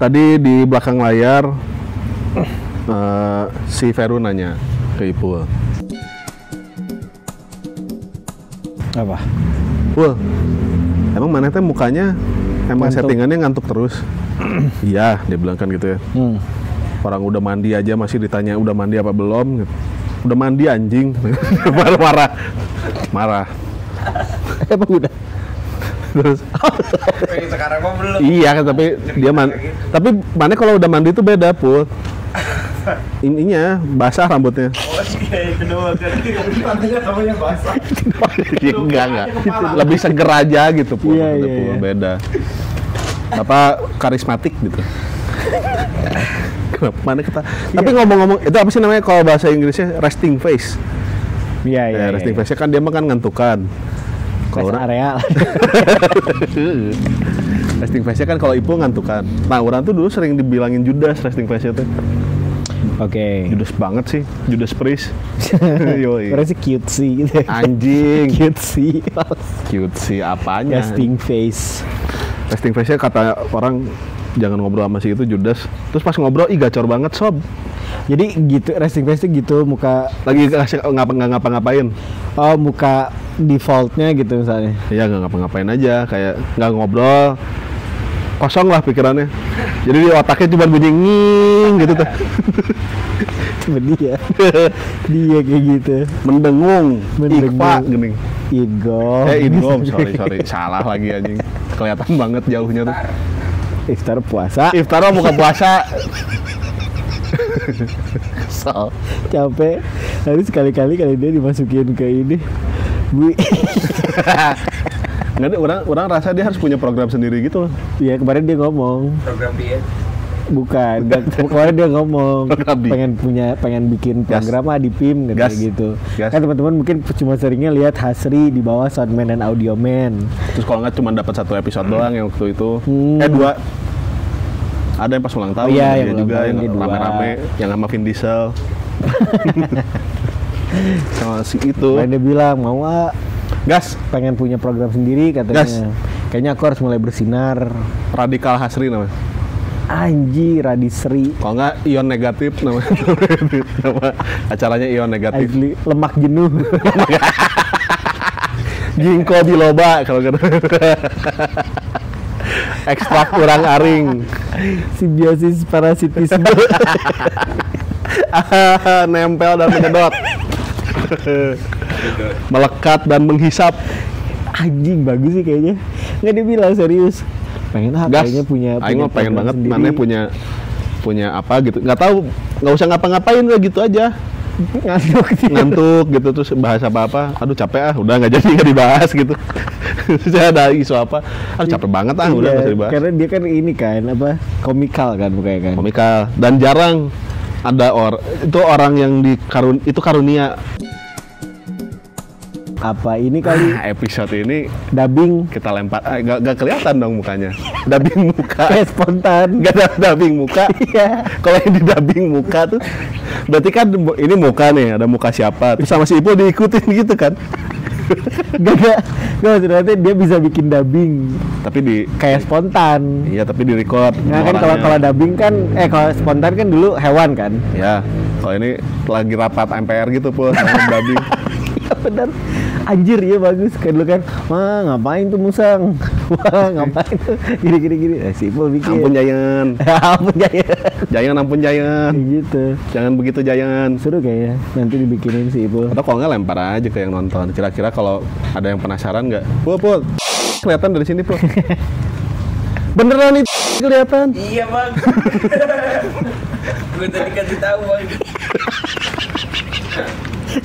Tadi di belakang layar si Veru nanya ke Ipul. Apa? Pul, emang mana teh mukanya emang Ngantuk. settingannya ngantuk terus? Iya, dia bilang kan gitu ya. Orang udah mandi aja masih ditanya udah mandi apa belum? Gitu. Udah mandi anjing. Marah. Emang udah? Terus Sekarang mah belum. iya kan, tapi dia tapi mana kalau udah mandi tuh beda, Pul. Ininya basah rambutnya. Oh, itu doang kan. Tandanya namanya basah. Enggak. Lebih seger aja gitu, Pul. Iya, Maksudnya, iya, Pul. iya. Beda. Apa karismatik gitu. Mana kita? Tapi ngomong-ngomong, itu apa sih namanya kalau bahasa Inggrisnya resting face? Iya. Resting face-nya kan dia mah kan ngantukan. Kalau Rest orang area. resting face-nya kan kalau Ipul ngantukan. Nah, orang tuh dulu sering dibilangin Judas resting face-nya tuh. Oke. Judas banget sih, Judas Priest. Yoi. Orangnya sih cute sih gitu. Anjing. Cute sih. Cute sih apanya? Resting face. Resting face-nya kata orang jangan ngobrol sama si itu Judas. Terus pas ngobrol, ih gacor banget sob. Jadi gitu, resting face itu gitu, muka Lagi nggak ngapa-ngapain. oh muka defaultnya gitu misalnya. Iya nggak ngapa-ngapain aja, kayak nggak ngobrol, kosong lah pikirannya. Jadi di otaknya cuma bunyi nging gitu tuh. Cuma dia. Dia kayak gitu. Mendengung, Mendengung. Ikfa gini. Igom. Ingom, sorry, salah lagi anjing. Kelihatan banget jauhnya tuh. Iftar puasa. Iftar mah buka puasa. So, Capek. Harus sekali-kali kali dia dimasukin ke ini. Bu. nggak ada orang rasa dia harus punya program sendiri gitu loh. Iya kemarin dia ngomong. Program dia. Bukan. Kemarin dia ngomong Program di- pengen bikin Gas. program di PIM Gas. gitu. Gas. Kan teman-teman mungkin cuma seringnya lihat Hasri di bawah Soundman dan Audioman. Terus kalau nggak cuma dapat satu episode doang yang waktu itu. Hmm. 2. Ada yang pas ulang tahun, Oh iya, dia yang ulang juga tahun yang dia 2. rame-rame, yang sama Vin Diesel. Sama si itu. Kemarin dia bilang mau Gas, pengen punya program sendiri katanya. Gas. Kayaknya aku harus mulai bersinar. Radikal Hasri namanya. Anji Radisri. Kalau nggak ion negatif namanya. Nama acaranya ion negatif. Asli lemak jenuh. Ginkgo biloba kalau kata. Ekstrak kurang aring. Simbiosis parasitisme. Nempel dan menyedot. Melekat dan menghisap. Anjing bagus sih kayaknya. Nggak dia bilang serius. Pengen Gas. kayaknya punya Aing mah pengen program banget sendiri. mana punya apa gitu. Nggak tahu, nggak usah ngapa-ngapain lah gitu aja. Ngantuk gitu terus bahas apa-apa. Aduh capek udah nggak jadi nggak dibahas gitu. Terus ada isu apa? Aduh capek banget udah Iya, nggak usah dibahas. karena dia kan ini kan apa komikal kan mukanya kan. Komikal dan jarang ada itu orang yang itu karunia. Apa ini kali Episode ini dubbing kita lempar nggak kelihatan dong mukanya. Dubbing muka. kayak spontan. Nggak ada dubbing muka. Iya. Kalau yang di dubbing muka tuh berarti kan ini muka nih, ada muka siapa. Terus sama si Ipul diikutin gitu kan. Gak maksudnya dia bisa bikin dubbing Tapi di kayak spontan. iya tapi di record. Nah kan kalau dubbing kan kalau spontan kan dulu hewan kan. ya, kalau ini lagi rapat MPR gitu Pul, sama dubbing. Iya benar. Anjir ya bagus kan dulu kan. Wah ngapain tuh musang? Wah ngapain tuh? Gini. Si Ipul bikin. Ampun Jayan. Ampun Jaya. Jayan ampun Jayan. Gitu. Jangan begitu Jayan. Seru kayaknya. Nanti dibikinin si Ipul. Atau kalau nggak lempar aja ke yang nonton. Kira-kira kalau ada yang penasaran nggak? Pul, kelihatan dari sini Pul. Beneran itu kelihatan. Iya bang. Gue tadi kasih tahu bang.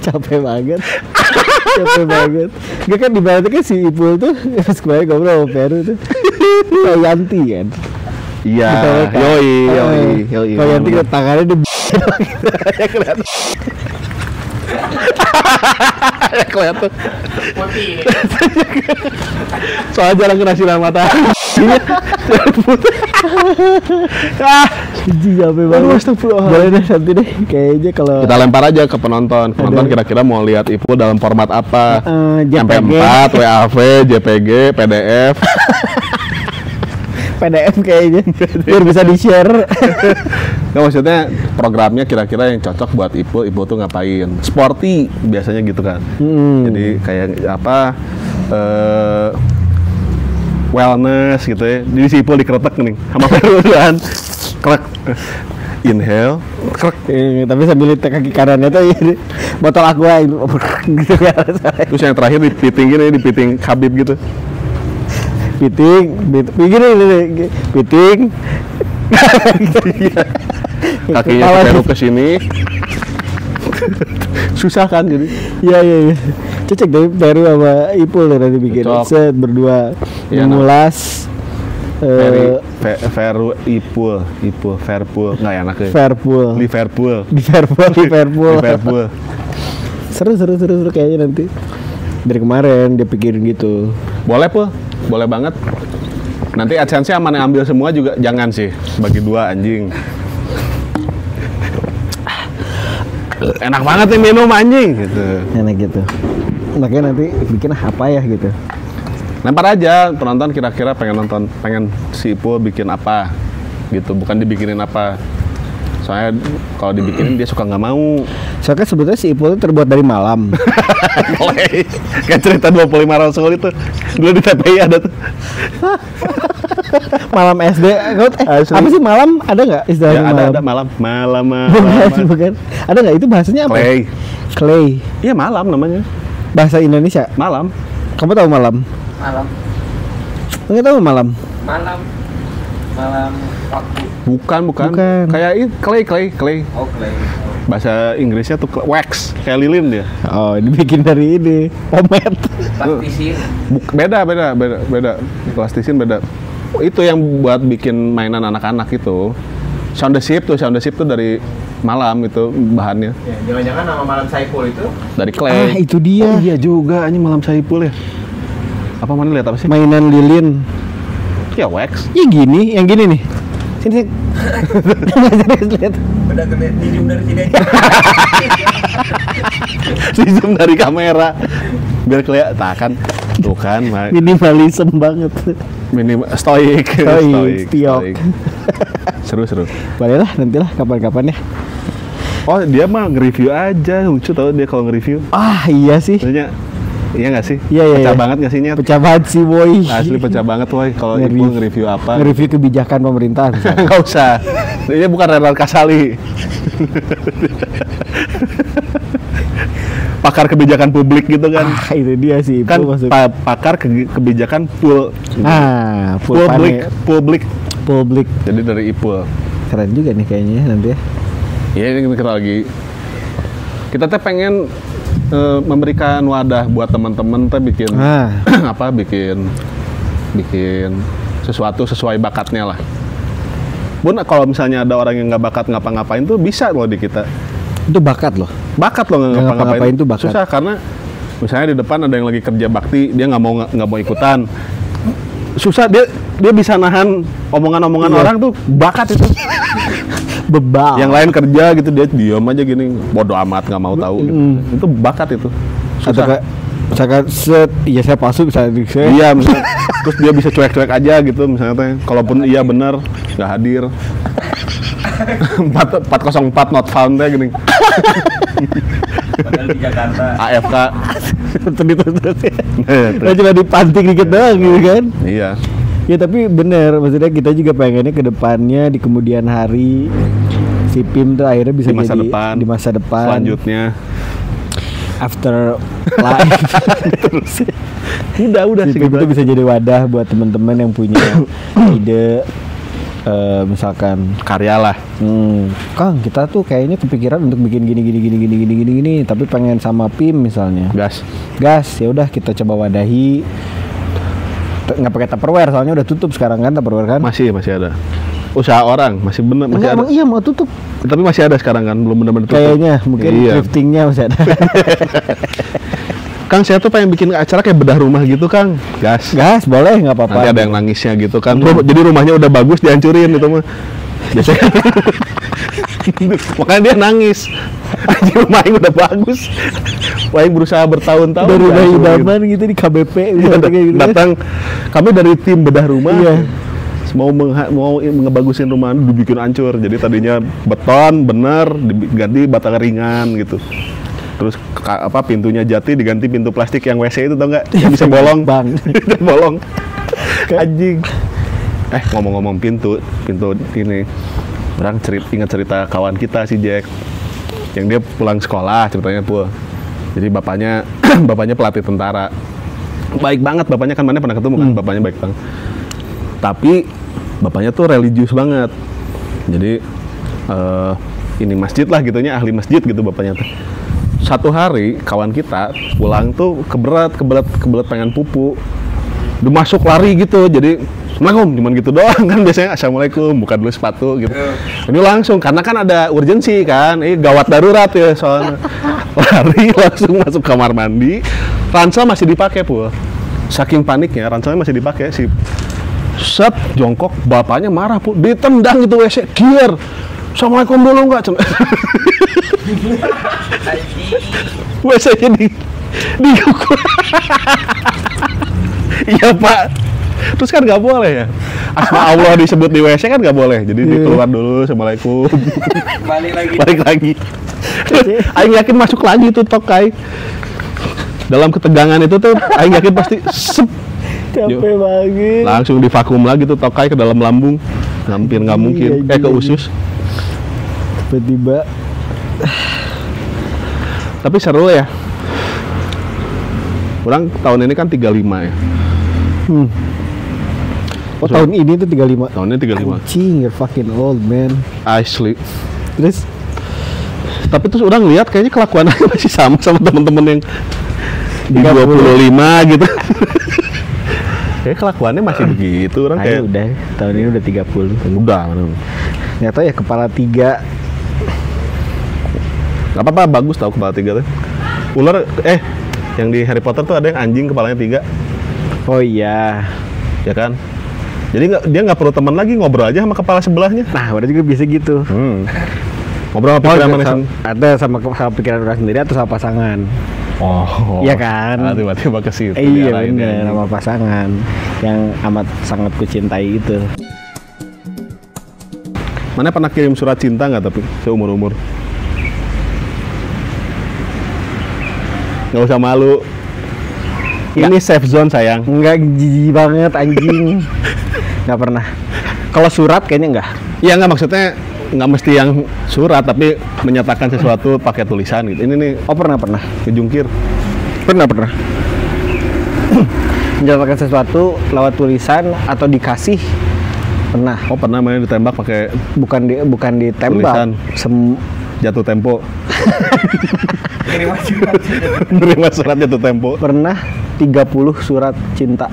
Capek banget. Gak kan dibalasnya kan si Ipul tuh pas kemarin ngobrol sama Peru tuh kayak Yanti kan. Iya. Betul kan? Yoi. Kalau Yanti kan tangannya dia kelihatan. Kelihatan. Putih. Soalnya jarang kena sinar matahari. Iji capek banget. Boleh deh nanti deh kayaknya kalau Kita lempar aja ke penonton. Penonton Ada. kira-kira mau lihat Ipul dalam format apa? JPG. MP4, WAV, JPG, PDF. PDF kayaknya biar bisa di-share. Nggak, maksudnya programnya kira-kira yang cocok buat Ibu tuh ngapain? Sporty biasanya gitu kan. Jadi kayak apa wellness gitu ya. Jadi si Ibu dikeretek nih sama Peru kan. Krek. Inhale, krek. Tapi sambil lihat kaki kanannya tuh botol aqua gitu kan. Terus yang terakhir dipiting gini, dipiting Habib gitu. Piting ini piting. Kakinya Peru ke sini. Susah kan jadi. Iya. Cocok deh Peru sama Ipul nanti bikin set berdua mengulas. Veru Ipul Fairpool nggak enak ya. Liverpool. Seru kayaknya nanti. Dari kemarin dia pikirin gitu. Boleh Pul, boleh banget. Nanti AdSense-nya mana ambil semua juga jangan sih, bagi 2 anjing. Enak banget nih minum anjing gitu. Enak gitu. Makanya nanti bikin apa ya gitu. Lempar aja penonton kira-kira pengen si Ipul bikin apa gitu, bukan dibikinin apa. Soalnya kalau dibikinin dia suka nggak mau. Soalnya sebetulnya si Ipul itu terbuat dari malam. Boleh. Kayak cerita 25 Rasul itu dulu di TPI ada tuh. Malam SD. Apa sih malam? Ada nggak istilahnya ya, malam? Ada malam. Bukan. Ada nggak itu bahasanya apa? Clay. Iya malam namanya. Bahasa Indonesia. Malam. Kamu tahu malam? Malam Nggak tahu malam waktu. Bukan. Kayak clay. Oh, clay. Bahasa Inggrisnya tuh wax, kayak lilin dia. Oh, dibikin dari ini, pomade. Plastisin. Beda. Plastisin beda. Itu yang buat bikin mainan anak-anak itu. Sound the Ship tuh dari malam itu bahannya. Ya, jangan-jangan nama Malam Saipul itu Dari clay. Itu dia. Oh, iya juga, ini Malam Saipul ya. Apa mana lihat apa sih? Mainan lilin. Ya wax. Ya gini, yang gini nih. Sini. Lihat. Udah gede di zoom dari sini aja. Di zoom dari kamera. Biar kelihatan tuh kan. Minimalism banget. Stoik. Tiok. Seru. Boleh lah, nantilah kapan-kapan ya. Oh, dia mah nge-review aja. Lucu tau dia kalau nge-review. Ah, iya sih. Maksudnya, iya nggak sih? Iya. Pecah banget nggak sih Nyet? Pecah banget sih, boy. Asli pecah banget, woy. Kalau Ibu nge-review apa? Nge-review kebijakan pemerintahan. Nggak usah. Ini bukan Renal Kasali. Pakar kebijakan publik gitu kan. Ah, itu dia sih. Kan pakar kebijakan publik. Jadi dari Ipul. Keren juga nih kayaknya nanti ya. Iya, ini kita lagi. Kita teh pengen memberikan wadah buat teman-teman teh bikin bikin sesuatu sesuai bakatnya lah. Bun, kalau misalnya ada orang yang nggak bakat ngapa-ngapain tuh bisa loh di kita. Itu bakat loh. Bakat loh nggak ngapa-ngapain itu bakat. Susah karena misalnya di depan ada yang lagi kerja bakti, dia nggak mau ikutan. Susah, dia bisa nahan omongan-omongan orang tuh, bakat itu. Bebal. Yang lain kerja gitu, dia diam aja gini, bodo amat nggak mau tahu gitu. Itu bakat itu. Susah. Misalkan set, iya saya palsu bisa saya. Iya, misalnya, terus dia bisa cuek-cuek aja gitu misalnya teh. Kalaupun iya benar nggak hadir. 404 not found teh gini. Padahal di Jakarta. AFK. Terus ya. Cuma dipanting dikit doang gitu kan. Iya. Ya tapi bener, maksudnya kita juga pengennya ke depannya di kemudian hari si PIM tuh akhirnya bisa di masa depan selanjutnya after life. Terus udah si PIM itu bisa jadi wadah buat teman-teman yang punya ide misalkan karya lah. Kang, kita tuh kayaknya kepikiran untuk bikin gini, tapi pengen sama PIM misalnya. Gas, ya udah kita coba wadahi. Nggak pakai Tupperware soalnya udah tutup sekarang kan Tupperware kan? Masih ada. Usaha orang masih bener masih ada. Emang iya mau tutup. Tapi masih ada sekarang kan, belum benar-benar tutup. Kayaknya mungkin thriftingnya masih ada. Kang, saya tuh pengen bikin acara kayak bedah rumah gitu, Kang. Gas, boleh, nggak apa-apa. Nanti ada yang nangisnya gitu kan. Jadi rumahnya udah bagus dihancurin gitu mah. Biasanya. Makanya dia nangis. Rumahnya udah bagus. Wah, yang berusaha bertahun-tahun. Dari rumah idaman gitu di KBP. Datang, kami dari tim bedah rumah. Iya. mau ngebagusin rumah dibikin hancur. Jadi tadinya beton bener diganti bata ringan gitu. Terus pintunya jati diganti pintu plastik yang WC itu tau nggak? Yang bisa bolong. Bang. Bolong. Anjing. Ngomong-ngomong pintu ini. Orang ingat cerita kawan kita si Jack. Yang dia pulang sekolah ceritanya Pul. Jadi bapaknya pelatih tentara. Baik banget bapaknya kan, mana pernah ketemu kan, bapaknya baik banget. Tapi bapaknya tuh religius banget. Jadi ini masjid lah gitunya, ahli masjid gitu bapaknya tuh. Satu hari kawan kita pulang tuh kebelet pengen pupu. Udah masuk lari gitu, jadi Assalamualaikum, cuman gitu doang kan biasanya Assalamualaikum, buka dulu sepatu gitu. Ini langsung, karena kan ada urgensi kan, ini gawat darurat ya soalnya. Lari langsung masuk kamar mandi, ransel masih dipakai Pul. Saking paniknya, ranselnya masih dipakai si set jongkok, bapaknya marah Pul, ditendang gitu WC, gier. Assalamualaikum dulu nggak? WC-nya diukur. Iya Pak. Terus kan nggak boleh ya. Asma Allah disebut di WC kan nggak boleh. Jadi dikeluar dulu, Assalamualaikum. Balik lagi. Aing yakin masuk lagi tuh tokai. Dalam ketegangan itu tuh Aing yakin pasti sep. Capek banget. Langsung divakum lagi tuh tokai ke dalam lambung. Hampir nggak mungkin. Ke usus. Tiba-tiba. Tapi seru ya. Orang tahun ini kan 35 ya. Oh, tahun ini tuh 35. Tahun ini 35. Anjing, you're fucking old, man. Asli. Terus tapi terus orang lihat kayaknya kelakuannya masih sama teman-teman yang di 25 gitu. Kayak kelakuannya masih begitu orang kayak. Udah, tahun ini udah 30. Udah. Nggak tahu ya, kepala 3. Gak apa-apa, bagus tau kepala 3 tuh. Ular yang di Harry Potter tuh ada yang anjing kepalanya 3. Oh iya. Ya kan? Jadi dia nggak perlu teman lagi, ngobrol aja sama kepala sebelahnya. Nah, udah juga bisa gitu. Ngobrol sama pikiran mana? Ada sama pikiran orang sendiri atau sama pasangan. Oh. Iya kan? Tiba-tiba ke situ. Iya bener, sama pasangan yang amat sangat kucintai itu. Mana pernah kirim surat cinta nggak tapi seumur-umur? Nggak usah malu. Ini safe zone sayang. Enggak, jijik banget anjing. Nggak pernah. Kalau surat kayaknya enggak. Iya nggak, maksudnya nggak mesti yang surat tapi menyatakan sesuatu pakai tulisan gitu. Ini nih. Oh pernah. Kejungkir. Pernah. Menyatakan sesuatu lewat tulisan atau dikasih. Pernah. Oh pernah main ditembak pakai. Bukan ditembak. Tulisan. Jatuh tempo. Menerima surat jatuh tempo. Pernah 30 surat cinta.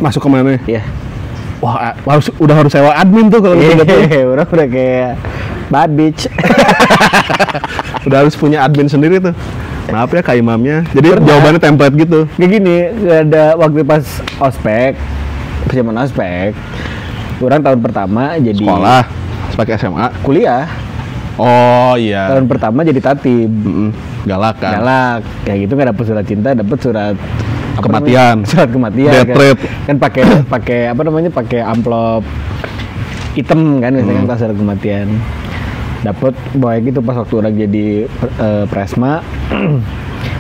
Masuk ke mana? Iya. Wah, harus sewa admin tuh kalau gitu. Udah kayak bad bitch. Udah harus punya admin sendiri tuh. Maaf ya Kak Imamnya. Jadi jawabannya template gitu. Kayak gini, ada waktu pas ospek, zaman ospek. Orang tahun pertama jadi sekolah, sebagai SMA, kuliah. Oh iya. Tahun pertama jadi tatib. Galak kan? Galak. Kayak gitu nggak dapet surat cinta, dapet surat kematian. Surat kematian. Death threat. Kan pakai pakai amplop hitam kan biasanya kan surat kematian. Dapet bawa gitu pas waktu orang jadi presma.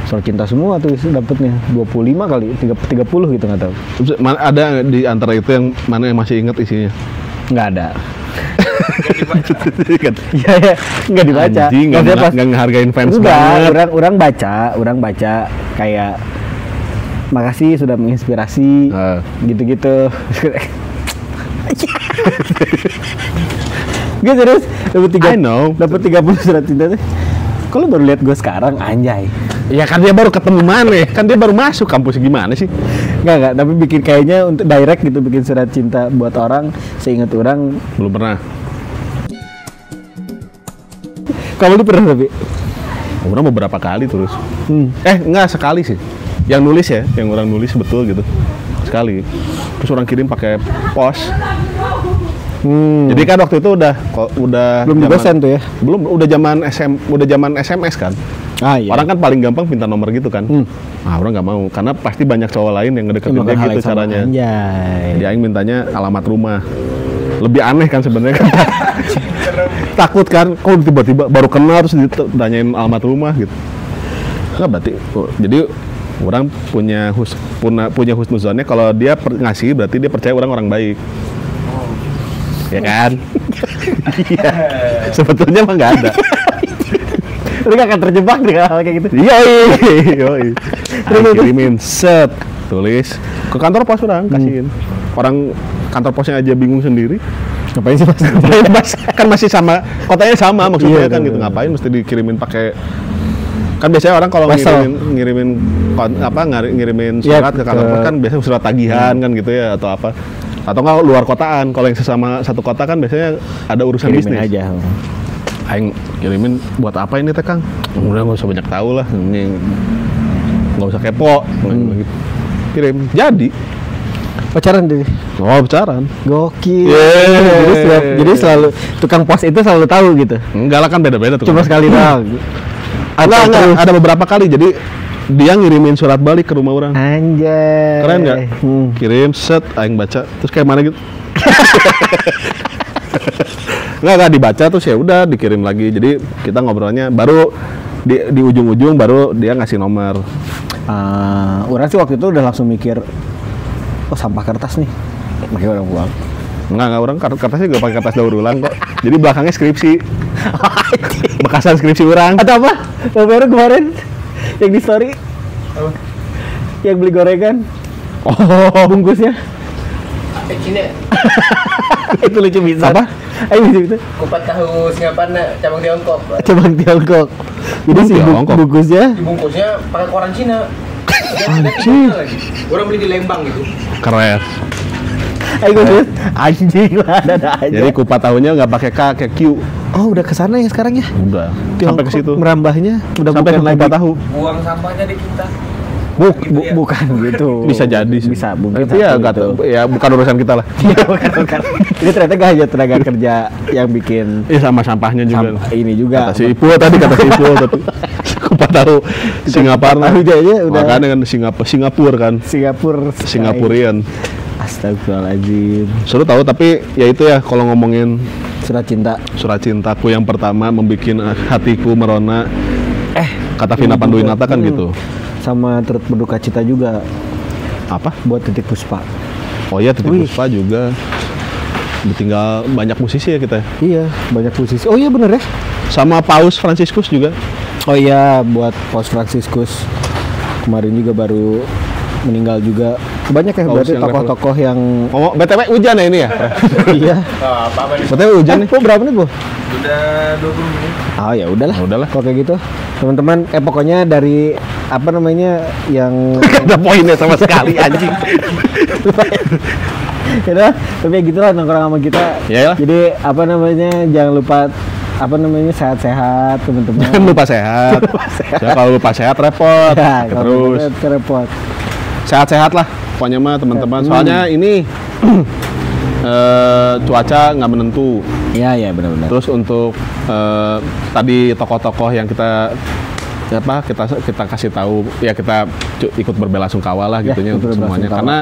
Surat cinta semua tuh dapetnya 25 kali 30 gitu nggak tahu. Ada di antara itu yang mana yang masih ingat isinya? Nggak ada. Iya, nggak dibaca. Anjing, nggak ngehargain fans banget. Orang baca kayak makasih sudah menginspirasi, gitu-gitu. Gue terus dapat 30 surat cinta tuh. Kalau baru lihat gue sekarang, anjay. Ya kan dia baru ketemu mana? Kan dia baru masuk kampus gimana sih? Enggak, tapi bikin kayaknya untuk direct gitu bikin surat cinta buat orang, seingat orang belum pernah. Kamu tuh pernah tapi? Orang beberapa kali terus. Enggak sekali sih. Yang nulis ya, yang orang nulis betul gitu. Sekali. Terus orang kirim pakai pos. Jadi kan waktu itu udah belum dibosan tuh ya? Belum, udah zaman SMS kan. Ah, iya. Orang kan paling gampang minta nomor gitu kan. Nah, orang nggak mau karena pasti banyak cowok lain yang ngedeketin Melakukan dia hal gitu yang sama. caranya. Anjay. Dia aing mintanya alamat rumah. Lebih aneh kan sebenarnya kan. Takut kan, kok tiba-tiba baru kenal terus ditanyain alamat rumah gitu. Nggak berarti, jadi orang punya husnuzonnya kalau dia ngasih berarti dia percaya orang baik. Ya kan? Iya. Sebetulnya mah nggak ada. Lu gak akan terjebak dengan hal kayak gitu. Yoi. Kirimin set, tulis ke kantor pos orang kasihin. Orang kantor posnya aja bingung sendiri. Ngapain sih Mas? Ngapain Mas? Kan masih sama, kotanya sama maksudnya Iya, kan iya, gitu. iya. Ngapain mesti dikirimin pakai, kan biasanya orang kalau Wesel. ngirimin Iya, surat ke kantor pos kan biasanya surat tagihan kan gitu ya atau apa. Atau nggak luar kotaan. Kalau yang sesama satu kota kan biasanya ada urusan Kirimin bisnis. aja. Aing kirimin buat apa ini teh Kang? Udah nggak usah banyak tahu lah, ini nggak usah kepo. Gitu. Kirim, jadi. Pacaran deh. Oh, pacaran. Gokil. Yeay. Jadi selalu tukang pos itu selalu tahu gitu. Enggak lah kan beda-beda tuh. Cuma sekali doang. Enggak, ada beberapa kali. Jadi dia ngirimin surat balik ke rumah orang. Anjay. Keren nggak? Kirim, set, aing baca, terus kayak mana gitu. Nggak dibaca terus ya udah dikirim lagi. Jadi kita ngobrolnya baru di ujung-ujung baru dia ngasih nomor. Orang sih waktu itu udah langsung mikir, oh sampah kertas nih, makanya orang buang. Enggak orang kertasnya juga pakai kertas daur ulang kok. Jadi belakangnya skripsi. Bekasan skripsi orang. Atau apa? Baru kemarin yang di story, yang beli gorengan, Oh, bungkusnya. Cina Itu lucu bisa. Apa? Ayo lucu itu. kupat tahu Singapura cabang Tiongkok. Coba Tiongkok. Jadi si Tiongkok. bungkusnya Dibungkusnya pakai koran Cina. Anjing. Lagi. Orang beli di Lembang gitu. keren. ayo gue anjing lah ada aja. Jadi kupat tahunya nggak pakai K, kayak Q. Oh, udah kesana ya sekarang ya? Udah. Sampai ke situ. Merambahnya udah Sampai ke bukan lagi kupat tahu. Buang sampahnya di kita. Gitu ya? Bukan gitu. Bisa jadi sih. Bisa, mungkin Tapi ya satu nggak itu. tahu. Ya bukan urusan kita lah. Iya, bukan. Ini ternyata gak hanya tenaga kerja yang bikin Iya sama sampahnya juga. ini juga. Kata si Ipul tadi tapi kupat tahu Singapura. Tahu aja udah. Makanya kan Singapura kan. Singapura. Singapurian. Astagfirullahaladzim. Seru tahu tapi ya itu ya kalau ngomongin Surat cinta. surat cintaku yang pertama membuat hatiku merona. Kata Vina ini Panduwinata juga. kan gitu. Sama turut berduka cita juga Apa? buat Titik Puspa. Oh iya Titik Wih. Puspa juga. Ditinggal banyak musisi ya kita. Iya, banyak musisi. Oh iya bener ya. Sama Paus Franciscus juga. Oh iya, buat Paus Franciscus kemarin juga baru meninggal juga. Banyak ya Paus berarti yang tokoh-tokoh yang Ngomong BTW hujan ya ini ya? iya. Apa nih? BTW hujan nih. Oh, berapa nih, Bu? Udah 20 menit. Oh ya udahlah. Ya udahlah. Kalau kayak gitu, teman-teman, pokoknya dari apa namanya yang Ada poinnya sama sekali anjing. ya udah, tapi ya gitulah nongkrong sama kita. Iyalah. Jadi apa namanya, jangan lupa apa namanya sehat-sehat teman-teman. Jangan lupa sehat. Ya, kalau lupa sehat repot. Ya, kalau Terus repot. sehat-sehat lah. Pokoknya mah teman-teman. Soalnya ini cuaca nggak menentu. Iya ya benar-benar. Terus untuk tadi tokoh-tokoh yang kita kita kasih tahu ya kita ikut berbelasungkawa lah Ya, gitunya ikut untuk semuanya berbelasungkawa. karena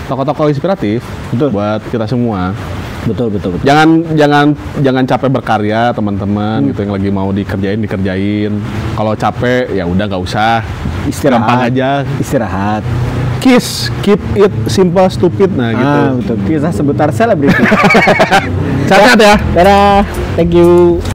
tokoh-tokoh inspiratif Betul. buat kita semua. Betul. Jangan capek berkarya teman-teman gitu yang lagi mau dikerjain. Kalau capek ya udah nggak usah. Istirahat. Gampang aja. Istirahat. Kiss, keep it simple, stupid nah gitu. Betul. Kisah seputar selebriti. Sehat ya. Dadah. Thank you.